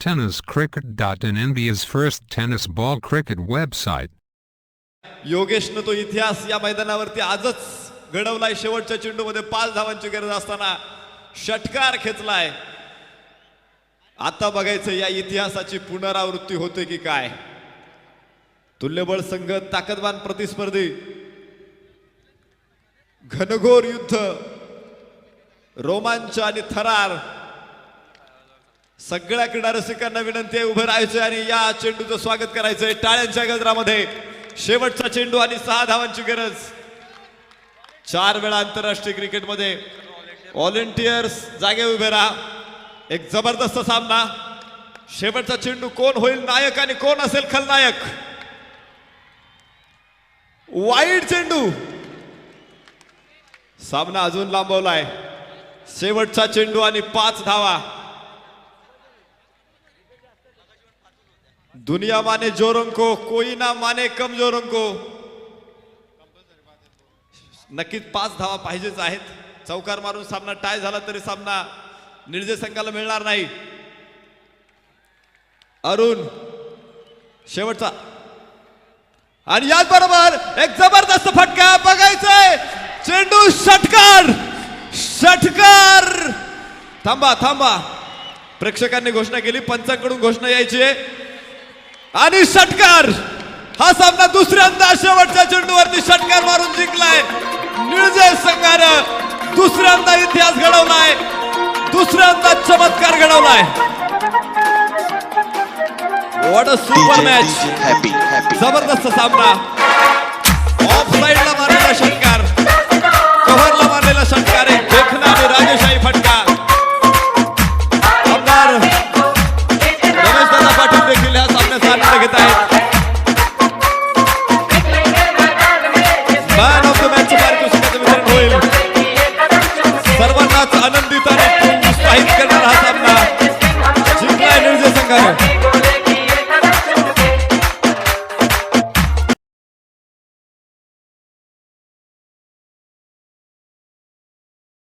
tenniscricket.in, India's first tennis ball cricket website. योगेशने तो इतिहास या मैदानावरती आजच घडवलाय. शेवटच्या चेंडूमध्ये 5 धावांची गरज असताना षटकार खेचलाय. आता बघायचं या इतिहासाची पुनरावृत्ती होते की काय. तुल्यबळ संघ, ताकदवान प्रतिस्पर्धी, घनघोर युद्ध, रोमांच आणि थरार. सगळ्या क्रीडा रसिकांना विनंती आहे उभं राहायचं आणि या चेंडूचं स्वागत करायचंय टाळ्यांच्या गजरामध्ये. शेवटचा चेंडू आणि 6 धावांची गरज. 4 वेळा आंतरराष्ट्रीय क्रिकेटमध्ये व्हॉलेंटियर्स जागे उभे राहा. एक जबरदस्त सामना. शेवटचा चेंडू कोण होईल नायक आणि कोण असेल खलनायक. वाईड चेंडू. सामना अजून लांबवलाय. शेवटचा चेंडू आणि 5 धावा. दुनिया माने जोरों को, कोई ना माने कमजोरों को. नक्कीच 5 धावा पाहिजेच आहेत. चौकार मारून सामना टाय झाला तरी सामना निर्जय संघाला मिळणार नाही. अरुण शेवटचा आणि याच बरोबर एक जबरदस्त फटका. बघायचंय चेंडू. षटकार. षटकार. थांबा थांबा. प्रेक्षकांनी घोषणा केली, पंचांकडून घोषणा यायची आहे. आणि षटकार. हा सामना दुसऱ्यांदा शेवटच्या चेंडूवरती षटकार मारून जिंकलाय. निर्जय संघानं दुसऱ्यांदा इतिहास घडवलाय. दुसऱ्यांदा चमत्कार घडवलाय. What a super match. जबरदस्त सामना. ऑफ साइडला मारलेला षटकार, कव्हरला मारलेला षटकार, एक देखणा आणि राजेशाही फटका. आमदार रमेशदादा पाटील देखील या सामन्याचा आनंद घेत आहेत. मॅन ऑफ द मॅच पारितोषिकाचं वितरण होईल. सर्वांनाच आनंदित आणि उत्साहित करणारा हा सामना जिंकलाय निर्जय संघाने.